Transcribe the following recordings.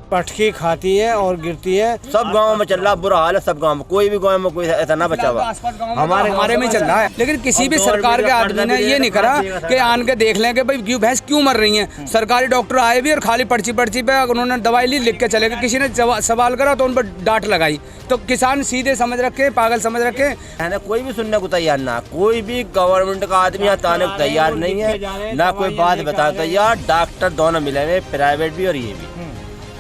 पटकी खाती है और गिरती है। सब गाँव में चल रहा बुरा हाल है, सब गाँव में, कोई भी गाँव में कोई ऐसा ना बचा हुआ। हमारे में चल रहा है, लेकिन किसी भी सरकार के आदमी ने ये नहीं करा कि आन के देख लें कि भाई क्यों भैंस क्यों मर रही हैं। सरकारी डॉक्टर आए भी और खाली पर्ची पे उन्होंने दवाई ली, लिख के चले गए। किसी ने सवाल करा तो उन पर डांट लगाई, तो किसान सीधे समझ रखे, पागल समझ रखे है। कोई भी सुनने को तैयार ना, कोई भी गवर्नमेंट का आदमी यहाँ आने को तैयार नहीं है, ना कोई बात बताने तैयार। डॉक्टर दोनों मिले हुए, प्राइवेट भी और ये भी,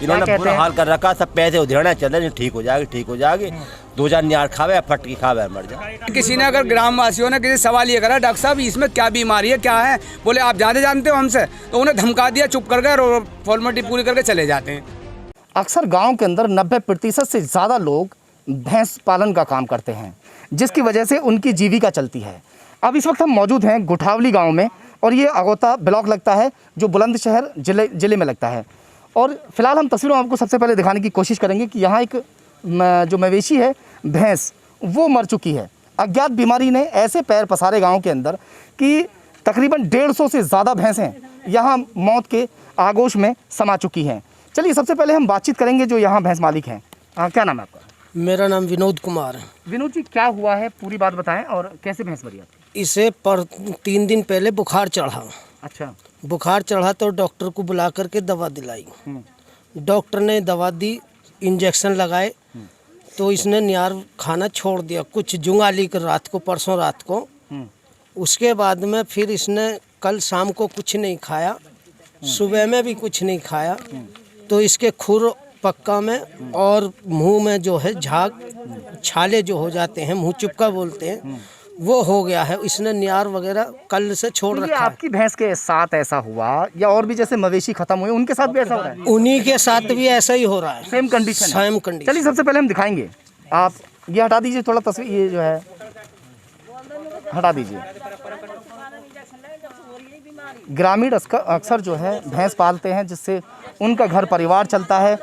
इन्होंने बुरा हाल कर रखा। सब पैसे उधेड़ना चल रहे, ठीक हो जाएगी, ठीक हो जाएगी। 2000 नियार खावे, फटकी खावे, मर जाए। किसी ने अगर ग्रामवासियों ने किसी सवाल ये करा, डॉक्टर साहब इसमें क्या बीमारी है, क्या है, बोले आप ज़्यादा जानते हो हमसे, तो उन्हें धमका दिया, चुप कर गए और फॉर्मेलिटी पूरी करके चले जाते हैं। अक्सर गांव के अंदर 90% से ज़्यादा लोग भैंस पालन का काम करते हैं, जिसकी वजह से उनकी जीविका चलती है। अब इस वक्त हम मौजूद हैं गुठावली गाँव में, और ये अगोता ब्लॉक लगता है जो बुलंदशहर जिले में लगता है। और फिलहाल हम तस्वीरों आपको सबसे पहले दिखाने की कोशिश करेंगे कि यहाँ एक जो मवेशी है, भैंस, वो मर चुकी है। अज्ञात बीमारी ने ऐसे पैर पसारे गांव के अंदर कि तकरीबन 150 से ज़्यादा भैंसें यहाँ मौत के आगोश में समा चुकी हैं। चलिए सबसे पहले हम बातचीत करेंगे जो यहाँ भैंस मालिक हैं। क्या नाम है आपका? मेरा नाम विनोद कुमार है। विनोद जी, क्या हुआ है, पूरी बात बताएं, और कैसे भैंस मरी आपकी? इसे 3 दिन पहले बुखार चढ़ा। अच्छा। बुखार चढ़ा तो डॉक्टर को बुला करके दवा दिलाई। डॉक्टर ने दवा दी, इंजेक्शन लगाए, तो इसने नियार खाना छोड़ दिया कुछ जुंगाली कर रात को, परसों रात को। उसके बाद में फिर इसने कल शाम को कुछ नहीं खाया, सुबह में भी कुछ नहीं खाया, तो इसके खुर पक्का में और मुंह में जो है झाग छाले जो हो जाते हैं, मुंह चुपका बोलते हैं, वो हो गया है। इसने नियार वगैरह कल से छोड़ रखा है। आपकी भैंस के साथ ऐसा हुआ या और भी जैसे मवेशी खत्म हुए उनके साथ भी ऐसा हो रहा है? उन्हीं के साथ भी ऐसा ही हो रहा है, सेम कंडीशन। Same condition. चलिए सबसे पहले हम दिखाएंगे, आप ये हटा दीजिए थोड़ा तस्वीर, ये जो है हटा दीजिए। ग्रामीण अक्सर जो है भैंस पालते हैं, जिससे उनका घर परिवार चलता है।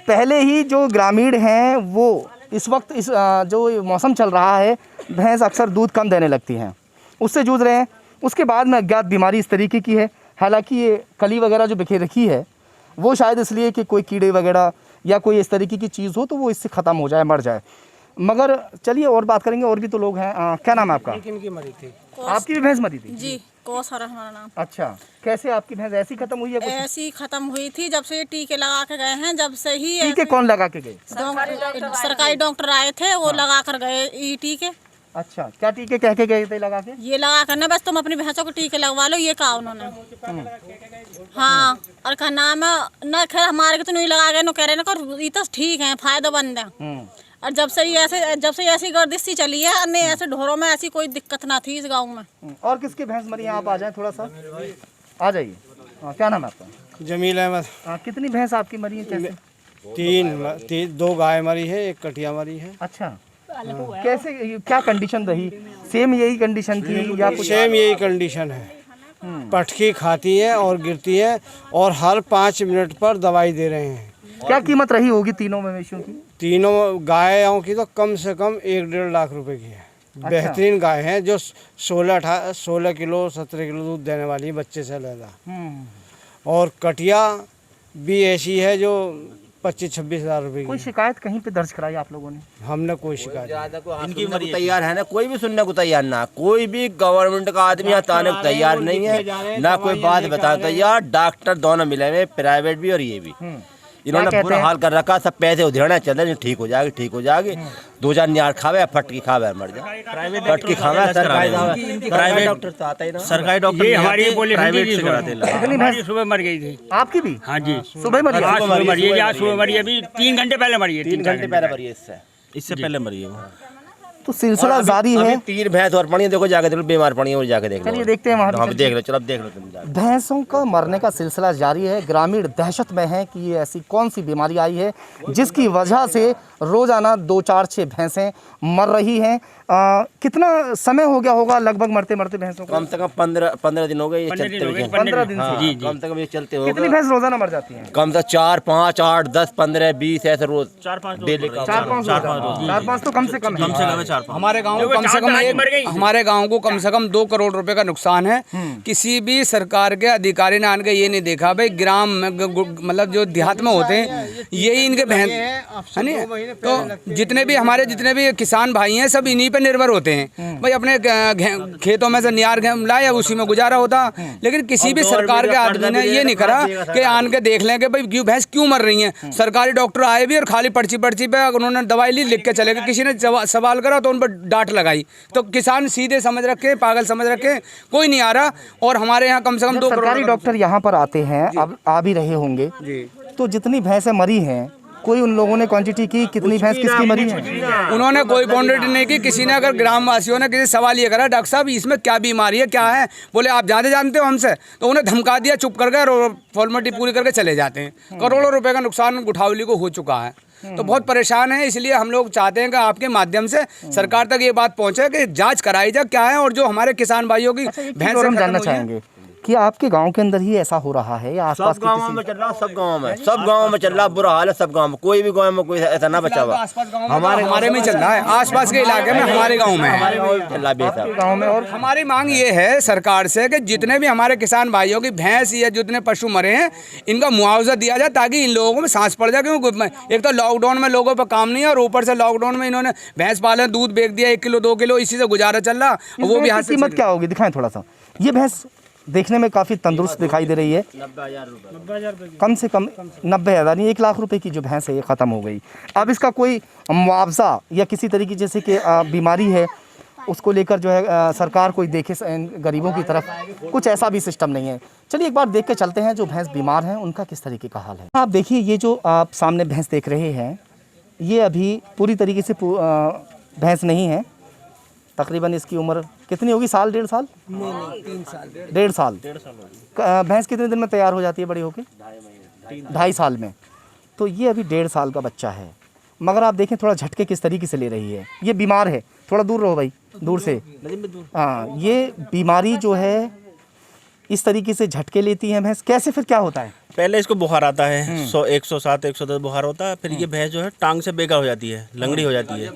पहले ही जो ग्रामीण हैं वो इस वक्त जो मौसम चल रहा है, भैंस अक्सर दूध कम देने लगती हैं, उससे जूझ रहे हैं। उसके बाद में अज्ञात बीमारी इस तरीके की है। हालांकि ये कली वगैरह जो बिखेर रखी है वो शायद इसलिए कि कोई कीड़े वगैरह या कोई इस तरीके की चीज़ हो तो वो इससे ख़त्म हो जाए, मर जाए। मगर चलिए और बात करेंगे, और भी तो लोग हैं। क्या नाम है आपका? किनकी मरी थी? आपकी भी भैंस मरी थी? जी, कौसर है हमारा नाम। अच्छा, कैसे आपकी भैंस ऐसी खत्म हुई है? कुछ ऐसी खत्म हुई थी जब से ये टीके लगा के गए हैं, जब से ही टीके कौन लगा के गए? सरकारी डॉक्टर आए थे, वो लगा कर गए ये टीके। अच्छा, क्या टीके कह के गए थे लगा के? ये लगा कर ना बस तुम अपनी भैंसों को टीके लगवा लो, ये कहा उन्होंने। हाँ, और का नाम है ना, खैर हमारे को तो नहीं लगा गए, कह रहे ना ये तो ठीक है, फायदेमंद है। और जब से ऐसी गर्दिश सी चली है, अन्य ऐसे ढोरों में ऐसी कोई दिक्कत ना थी इस गांव में। और किसकी भैंस मरी है? आप आ जाएं थोड़ा सा, आ जाइए। क्या नाम है आपका? जमील अहमद। कितनी भैंस आपकी मरी है? कैसे? 2 गाय मरी है, 1 कटिया मरी है। अच्छा, कैसे, क्या कंडीशन रही? सेम यही कंडीशन थी या कुछ? सेम यही कंडीशन है। पटकी खाती है और गिरती है, और हर 5 मिनट पर दवाई दे रहे हैं। क्या कीमत रही होगी तीनों मवेशियों की? तीनों गायों की तो कम से कम 1-1.5 लाख रुपए की है। अच्छा। बेहतरीन गाय हैं जो 16 किलो 17 किलो दूध देने वाली है, बच्चे से अलग। और कटिया भी ऐसी है जो 25-26 हज़ार रुपये की। कोई शिकायत कहीं पे दर्ज कराई आप लोगों ने? हमने कोई शिकायत इनकी मरी तैयार है ना, कोई भी सुनने को तैयार ना, कोई भी गवर्नमेंट का आदमी यहाँ आने को तैयार नहीं है, ना कोई बात बताने तैयार। डॉक्टर दोनों मिले हुए, प्राइवेट भी और ये भी, इन्होंने बुरा हाल कर रखा। सब पैसे उधेड़ना चल रहे, ठीक हो जाएगी, ठीक हो जाएगी। 2000 नियार खावे, फटकी खावे, मर जाए। फटकी खावे, प्राइवेट डॉक्टर तो आता ही ना, सरकारी डॉक्टर ये हमारी प्राइवेट से कराते हैं। कितनी भैंस सुबह मर गई थी। आपकी भी? हाँ जी, सुबह मरी? आज सुबह मरी है, आज सुबह मरी है, अभी 3 घंटे पहले मरी है। 3 घंटे पहले मरी है, इससे पहले मरी है। तो सिलसिला जारी है। 3 भैंस और पड़ी है, देखो जाके देख लो, बीमार पड़ी है, और जाके देख लो। चलिए देखते हैं वहाँ हम देख लो, चलो अब देख लो तुम जाके। भैंसों का मरने का सिलसिला जारी है। ग्रामीण दहशत में है कि ये ऐसी कौन सी बीमारी आई है जिसकी वजह से रोजाना 2, 4, 6 भैंसें मर रही हैं। कितना समय हो गया होगा लगभग मरते मरते भैंसों को? कम से कम 15 दिन हो गए ये चलते हुए। 15 दिन से? जी, कम से कम ये चलते हो। कितनी भैंस रोजाना मर जाती हैं? कम से 4, 5, 8, 10, 15, 20 ऐसे रोज। 4-5 तो कम से कम है। हमारे गाँव को कम से कम 2 करोड़ रुपए का नुकसान है। किसी भी सरकार के अधिकारी ने आने के ये नहीं देखा भाई ग्राम में, मतलब जो देहात में होते हैं, यही इनके भैंस है नहीं। तो जितने भी किसान भाई हैं सब इन्हीं पे निर्भर होते हैं भाई। अपने खेतों में से नियार लाया उसी में गुजारा होता। लेकिन किसी भी सरकार के आदमी ने ये नहीं करा कि आन के देख लें कि भाई क्यों भैंस क्यों मर रही हैं। सरकारी डॉक्टर आए भी और खाली पर्ची पे उन्होंने दवाई ली, लिख के चले गए। किसी ने सवाल करा तो उन पर डांट लगाई। तो किसान सीधे समझ रखे, पागल समझ रखे, कोई नहीं आ रहा। और हमारे यहाँ कम से कम 2 सरकारी डॉक्टर यहाँ पर आते हैं, अब आ भी रहे होंगे, तो जितनी भैंसें मरी हैं कोई उन लोगों ने क्वांटिटी की कितनी भैंस किसकी मरी है? उन्होंने कोई क्वांटिटी नहीं की। किसी ने अगर ग्रामवासियों ने किसी सवाल ये करा डॉक्टर साहब इसमें क्या बीमारी है क्या है, बोले आप ज़्यादा जानते हो हमसे, तो उन्हें धमका दिया, चुप कर गए और फॉर्मेलिटी पूरी करके चले जाते हैं। करोड़ों रुपए का नुकसान गुठावली को हो चुका है। तो बहुत परेशान है। इसलिए हम लोग चाहते हैं कि आपके माध्यम से सरकार तक ये बात पहुंचे कि जांच कराई जाए क्या है। और जो हमारे किसान भाइयों की भैंस हम जानना चाहेंगे कि आपके गांव के अंदर ही ऐसा हो रहा है या आसपास सब गाँव में चल रहा, सब गाँव में चल रहा, बुरा हाल है सब गाँव में। कोई भी गाँव में कोई ऐसा ना बचा हुआ। हमारे में चल रहा है, आसपास के इलाके में हमारे गाँव में चल रहा बेहतर गाँव में। और हमारी मांग ये है सरकार से कि जितने भी हमारे किसान भाइयों की भैंस या जितने पशु मरे हैं इनका मुआवजा दिया जाए ताकि इन लोगों में सांस पड़ जाए। क्योंकि एक तो लॉकडाउन में लोगों पर काम नहीं है और ऊपर से लॉकडाउन में इन्होंने भैंस पालन, दूध बेच दिया 1 किलो 2 किलो, इसी से गुजारा चल रहा। वो भी कीमत क्या होगी दिखाएं थोड़ा सा। ये भैंस देखने में काफ़ी तंदुरुस्त दिखाई दे रही है। 90,000 कम से कम 90,000 नहीं 1 लाख रुपए की जो भैंस है ये ख़त्म हो गई। अब इसका कोई मुआवजा या किसी तरीके जैसे कि बीमारी है उसको लेकर जो है सरकार कोई देखे गरीबों की तरफ, कुछ ऐसा भी सिस्टम नहीं है। चलिए एक बार देख के चलते हैं जो भैंस बीमार हैं उनका किस तरीके का हाल है। आप देखिए ये जो आप सामने भैंस देख रहे हैं ये अभी पूरी तरीके से भैंस नहीं है। तकरीबन इसकी उम्र कितनी होगी? साल 1.5 साल? नहीं 3 साल। 1.5 साल। भैंस कितने दिन में तैयार हो जाती है बड़ी होके? 2.5 साल में। तो ये अभी 1.5 साल का बच्चा है। मगर आप देखें थोड़ा झटके किस तरीके से ले रही है। ये बीमार है, थोड़ा दूर रहो भाई, दूर से। हाँ, ये बीमारी जो है इस तरीके से झटके लेती है भैंस। कैसे फिर क्या होता है? पहले इसको बुखार आता है 107 110 बुखार होता है। फिर ये भैंस जो है टांग से बेकार हो जाती है, लंगड़ी हो जाती है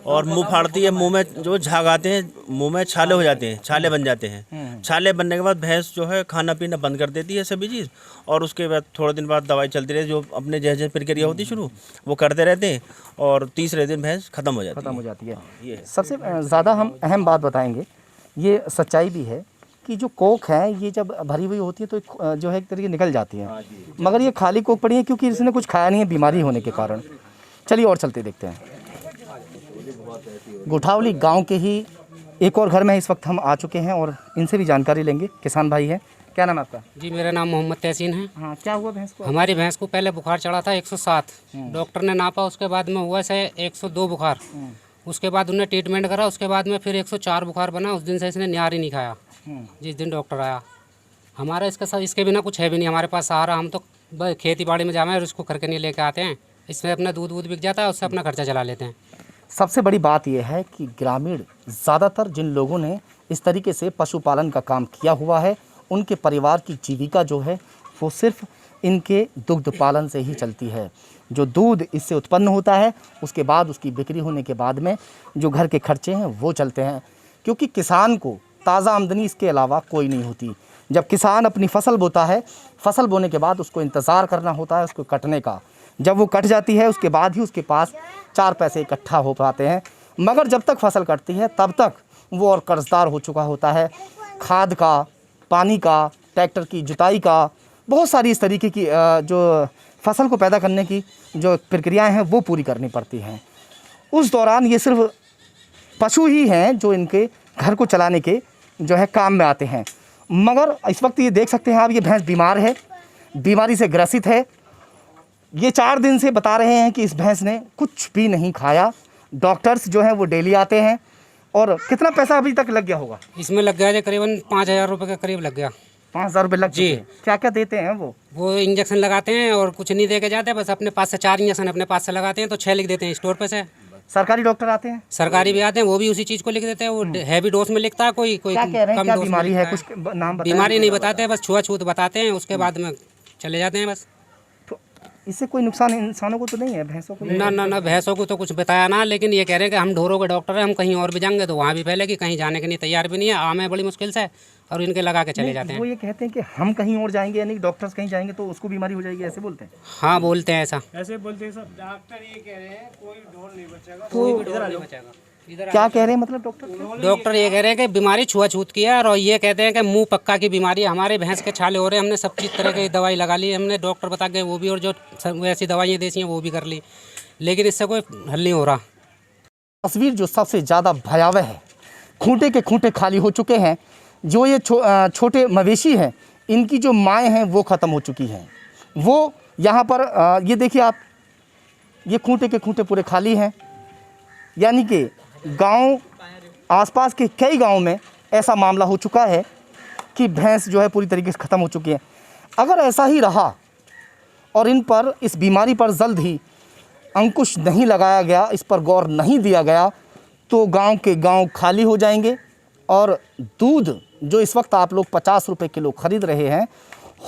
और मुंह फाड़ती है। मुंह में जो झाग आते हैं, मुंह में छाले हो जाते हैं, छाले बन जाते हैं। छाले बनने के बाद भैंस जो है खाना पीना बंद कर देती है सभी चीज़। और उसके बाद थोड़े दिन बाद दवाई चलती रहती है, जो अपने जैसे प्रक्रिया होती शुरू वो करते रहते हैं और तीसरे दिन भैंस खत्म हो जाती है। ये सबसे ज़्यादा हम अहम बात बताएंगे, ये सच्चाई भी है कि जो कोख है ये जब भरी हुई होती है तो जो है एक तरीके निकल जाती है। मगर ये खाली कोख पड़ी है क्योंकि इसने कुछ खाया नहीं है बीमारी होने के कारण। चलिए और चलते देखते हैं। गुठावली गांव के ही एक और घर में इस वक्त हम आ चुके हैं और इनसे भी जानकारी लेंगे। किसान भाई है, क्या नाम है आपका? जी मेरा नाम मोहम्मद तहसीन है। हाँ, क्या हुआ भैंस को? हमारी भैंस को पहले बुखार चढ़ा था 107, डॉक्टर ने नापा, उसके बाद में हुआ से 102 बुखार। उसके बाद उन्हें ट्रीटमेंट करा, उसके बाद में फिर 104 बुखार बना। उस दिन से इसने निहार ही नहीं खाया जिस दिन डॉक्टर आया। हमारा इसके साथ इसके बिना कुछ है भी नहीं हमारे पास सहारा। हम तो खेती बाड़ी में जाए और उसको करके नहीं लेके आते हैं। इसमें अपना दूध बिक जाता है, उससे अपना खर्चा चला लेते हैं। सबसे बड़ी बात यह है कि ग्रामीण ज़्यादातर जिन लोगों ने इस तरीके से पशुपालन का काम किया हुआ है उनके परिवार की जीविका जो है वो सिर्फ इनके दुग्ध पालन से ही चलती है। जो दूध इससे उत्पन्न होता है उसके बाद उसकी बिक्री होने के बाद में जो घर के खर्चे हैं वो चलते हैं। क्योंकि किसान को ताज़ा आमदनी इसके अलावा कोई नहीं होती। जब किसान अपनी फसल बोता है, फसल बोने के बाद उसको इंतज़ार करना होता है उसको कटने का। जब वो कट जाती है उसके बाद ही उसके पास 4 पैसे इकट्ठा हो पाते हैं। मगर जब तक फसल कटती है तब तक वो और कर्जदार हो चुका होता है। खाद का, पानी का, ट्रैक्टर की जुताई का, बहुत सारी इस तरीके की जो फसल को पैदा करने की जो प्रक्रियाएं हैं वो पूरी करनी पड़ती हैं। उस दौरान ये सिर्फ पशु ही हैं जो इनके घर को चलाने के जो है काम में आते हैं। मगर इस वक्त ये देख सकते हैं आप, ये भैंस बीमार है, बीमारी से ग्रसित है। ये 4 दिन से बता रहे हैं कि इस भैंस ने कुछ भी नहीं खाया। डॉक्टर्स जो हैं वो डेली आते हैं। और कितना पैसा अभी तक लग गया होगा? इसमें लग गया करीबन 5,000 रुपये के करीब लग गया। 5,000 रुपये लग जी। चुके हैं। क्या क्या देते हैं वो? इंजेक्शन लगाते हैं और कुछ नहीं दे के जाते, बस अपने पास से 4 इंजेक्शन अपने पास से लगाते हैं तो 6 लिख देते हैं स्टोर पे से। सरकारी डॉक्टर आते हैं? सरकारी भी आते हैं, वो भी उसी चीज़ को लिख देते हैं। वो हैवी डोज में लिखता है, कोई क्या कह रहे हैं, कम क्या डोज में बीमारी है? लिखता कुछ नाम बताएं। बीमारी नहीं बताते, बस छुआछूत बताते हैं, उसके बाद में चले जाते हैं बस। इससे कोई नुकसान इंसानों को तो नहीं है, भैंसों को? ना भैंसों को तो कुछ बताया ना, लेकिन ये कह रहे हैं कि हम ढोरों के डॉक्टर हैं, हम कहीं और भी जाएंगे तो वहाँ भी फैलेगी, कहीं जाने के लिए तैयार भी नहीं है, आम है बड़ी मुश्किल से, और इनके लगा के चले जाते वो हैं। ये कहते हैं कि हम कहीं और जाएंगे, यानी डॉक्टर्स कहीं जाएंगे तो उसको बीमारी हो जाएगी, ऐसे बोलते हैं। हाँ बोलते हैं ऐसा। क्या कह रहे हैं मतलब डॉक्टर ये कह रहे हैं कि बीमारी छुआछूत की है, और ये कहते हैं कि मुंह पक्का की बीमारी है, हमारे भैंस के छाले हो रहे हैं, हमने सब चीज़ तरह की दवाई लगा ली, हमने डॉक्टर बता के वो भी, और जो ऐसी दवाइयाँ देसी हैं वो भी कर ली, लेकिन इससे कोई हल नहीं हो रहा। तस्वीर जो सबसे ज़्यादा भयावह है, खूंटे के खूंटे खाली हो चुके हैं। जो ये छोटे मवेशी हैं, इनकी जो माएँ हैं वो ख़त्म हो चुकी हैं। वो यहाँ पर ये देखिए आप, ये खूंटे के खूंटे पूरे खाली हैं, यानी कि गांव, आसपास के कई गांव में ऐसा मामला हो चुका है कि भैंस जो है पूरी तरीके से ख़त्म हो चुकी है। अगर ऐसा ही रहा और इन पर, इस बीमारी पर जल्द ही अंकुश नहीं लगाया गया, इस पर गौर नहीं दिया गया, तो गांव के गांव खाली हो जाएंगे और दूध जो इस वक्त आप लोग 50 रुपये किलो ख़रीद रहे हैं,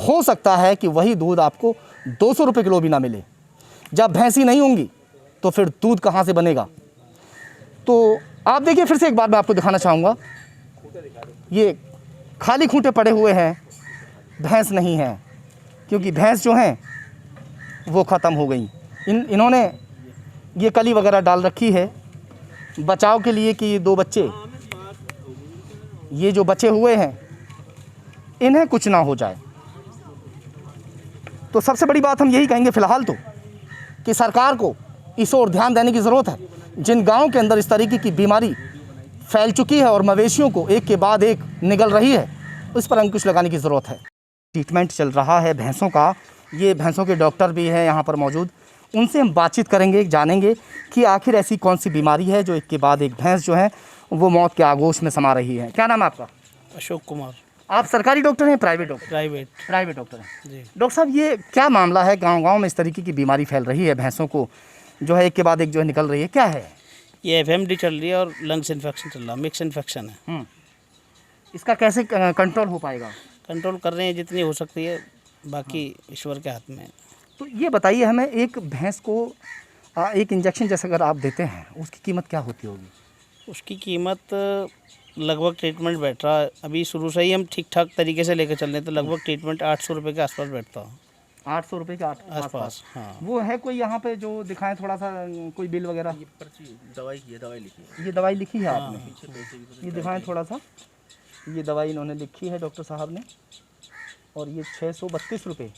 हो सकता है कि वही दूध आपको 200 रुपये किलो भी ना मिले। जब भैंसी नहीं होंगी तो फिर दूध कहाँ से बनेगा? तो आप देखिए, फिर से एक बार मैं आपको दिखाना चाहूँगा, ये खाली खूंटे पड़े हुए हैं, भैंस नहीं है, क्योंकि भैंस जो हैं वो ख़त्म हो गई। इन्होंने ये कली वगैरह डाल रखी है बचाव के लिए कि ये 2 बच्चे, ये जो बचे हुए हैं, इन्हें कुछ ना हो जाए। तो सबसे बड़ी बात हम यही कहेंगे फ़िलहाल तो, कि सरकार को इस ओर ध्यान देने की ज़रूरत है। जिन गांव के अंदर इस तरीके की बीमारी फैल चुकी है और मवेशियों को एक के बाद एक निगल रही है, उस पर अंकुश लगाने की ज़रूरत है। ट्रीटमेंट चल रहा है भैंसों का, ये भैंसों के डॉक्टर भी हैं यहाँ पर मौजूद, उनसे हम बातचीत करेंगे, जानेंगे कि आखिर ऐसी कौन सी बीमारी है जो एक के बाद एक भैंस जो है वो मौत के आगोश में समा रही है। क्या नाम है आपका? अशोक कुमार। आप सरकारी डॉक्टर हैं, प्राइवेट डॉक्टर? प्राइवेट डॉक्टर हैं जी। डॉक्टर साहब, ये क्या मामला है, गांव-गांव में इस तरीके की बीमारी फैल रही है, भैंसों को जो है एक के बाद एक जो है निकल रही है, क्या है? ये एफएमडी चल रही है और लंग्स इन्फेक्शन चल रहा है, मिक्स इन्फेक्शन है। इसका कैसे कंट्रोल हो पाएगा? कंट्रोल कर रहे हैं जितनी हो सकती है, बाकी ईश्वर के हाथ में। तो ये बताइए हमें, एक भैंस को एक इंजेक्शन जैसे अगर आप देते हैं, उसकी कीमत क्या होती होगी? उसकी कीमत लगभग, ट्रीटमेंट बैठ रहा है अभी, शुरू से ही हम ठीक ठाक तरीके से लेकर चल रहे हैं, तो लगभग ट्रीटमेंट 800 रुपये के आसपास बैठता है। 800 रुपये के आसपास? हाँ। वो है कोई यहाँ पे जो दिखाएं थोड़ा सा, कोई बिल वगैरह? दवाई लिखी है। ये दवाई लिखी है आपने? ये दिखाएं थोड़ा सा, ये दवाई इन्होंने लिखी है डॉक्टर साहब ने, और ये 632 रुपये।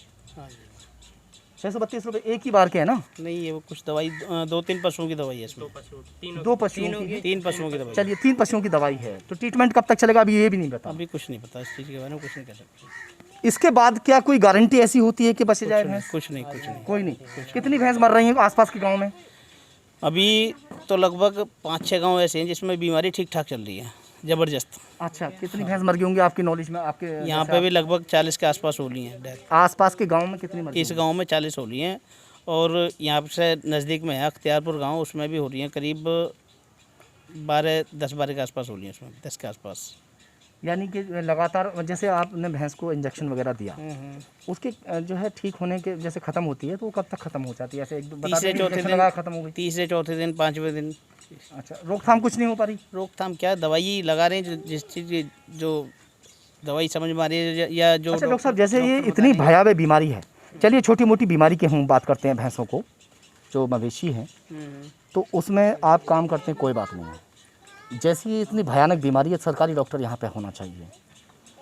632 रुपये एक ही बार के है ना? नहीं, ये वो कुछ दवाई 2-3 पशुओं की दवाई है इसमें। 2 पशुओं की? 3 पशुओं की दवाई। चलिए, 3 पशुओं की दवाई है। तो ट्रीटमेंट कब तक चलेगा अभी ये भी नहीं पता? अभी कुछ नहीं पता इस चीज़ के बारे में, कुछ नहीं कह सकते। इसके बाद क्या कोई गारंटी ऐसी होती है कि बच जाए भैंस? कुछ नहीं। कोई नहीं। कितनी भैंस मर रही हैं आसपास के गाँव में? अभी तो लगभग 5-6 गाँव ऐसे हैं जिसमें बीमारी ठीक ठाक चल रही है, ज़बरदस्त। अच्छा, कितनी भैंस मर गई होंगी आपकी नॉलेज में? आपके यहाँ पे भी लगभग 40 के आसपास हो रही हैं डेथ। आसपास के गांव में कितनी मर गई? इस गांव में 40 हो रही हैं, और यहाँ से नज़दीक में है अख्तियारपुर गांव, उसमें भी हो रही हैं, करीब 10-12 के आसपास हो रही हैं, उसमें 10 के आसपास। यानी कि लगातार, जैसे आपने भैंस को इंजेक्शन वगैरह दिया, उसके जो है ठीक होने के जैसे ख़त्म होती है, तो वो कब तक ख़त्म हो जाती है? ऐसे एक तीसरे चौथे दिन ख़त्म हो गई? तीसरे चौथे दिन, 5वें दिन। अच्छा, रोकथाम कुछ नहीं हो पा रही? रोकथाम क्या, दवाई लगा रहे हैं, जिस चीज़ की जो दवाई समझ में आ रही है, या जो। अच्छा डॉक्टर साहब, जैसे ये इतनी भयावह बीमारी है, चलिए छोटी मोटी बीमारी की हम बात करते हैं, भैंसों को जो मवेशी हैं, तो उसमें आप काम करते हैं, कोई बात नहीं है। जैसी ये इतनी भयानक बीमारी है, सरकारी डॉक्टर यहाँ पे होना चाहिए।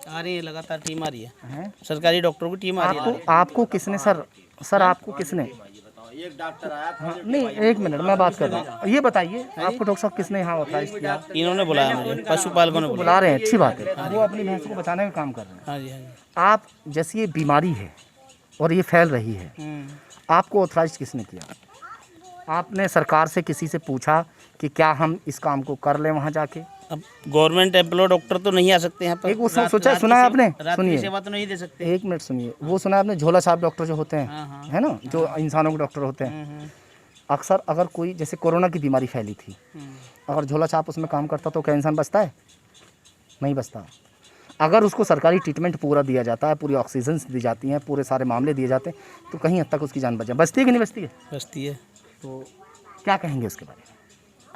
आ रही है, लगातार टीम आ रही है, सरकारी डॉक्टरों की टीम आ रही है। आपको किसने सर आपको किसने? एक डॉक्टर आया, नहीं, एक मिनट मैं बात कर रहा हूँ। ये बताइए, आपको डॉक्टर साहब किसने यहाँ ऑथराइज किया? इन्होंने बुलाया मुझे, पशुपालकों ने बुला रहे हैं, अच्छी बात है, वो अपनी भैंसों को बचाने का काम कर रहे हैं। हाँ जी, हाँ जी। आप, जैसी ये बीमारी है और ये फैल रही है, आपको ऑथराइज किसने किया? आपने सरकार से किसी से पूछा कि क्या हम इस काम को कर लें वहाँ जाके? अब गवर्नमेंट एम्प्लॉय डॉक्टर तो नहीं आ सकते यहाँ पर। एक वो सुना है आपने? सुनिए, सेवा तो नहीं दे सकते। एक मिनट सुनिए, वो सुना है आपने, झोला छाप डॉक्टर जो होते हैं, है ना, जो इंसानों के डॉक्टर होते हैं, अक्सर अगर कोई, जैसे कोरोना की बीमारी फैली थी, अगर झोला छाप उसमें काम करता तो क्या इंसान बचता है? नहीं बचता। अगर उसको सरकारी ट्रीटमेंट पूरा दिया जाता है, पूरी ऑक्सीजन दी जाती हैं, पूरे सारे मामले दिए जाते हैं, तो कहीं हद तक उसकी जान बचती है कि नहीं बचती है? बचती है। तो क्या कहेंगे उसके बारे में?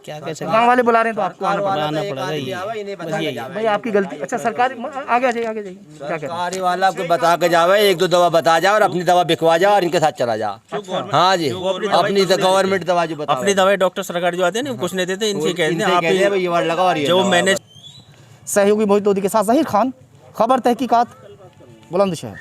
क्या कह सकते गाँव वाले बुला रहे हैं तो आपको आना पड़ेगा। आना पड़ेगा ये, बस यही है। भाई आपकी गलती। अच्छा सरकारी आगे जाइए, आगे जाइए, क्या कह रहे हैं? सरकारी वाला को बता के जावे, एक दो दवा बता जा और अपनी दवा बिकवा जा और इनके साथ चला जा। हाँ जी, अपनी गवर्नमेंट दवा जो बता, अपनी दवाई डॉक्टर सरकारी जो आते हैं ना कुछ नहीं देते, इनसे कहते हैं आप ये वार्ड लगा और ये जो लगाओ। मैंने सहयोगी मोहित लोधी के साथ ज़हीर खान, खबर तहकीकात, बुलंदशहर।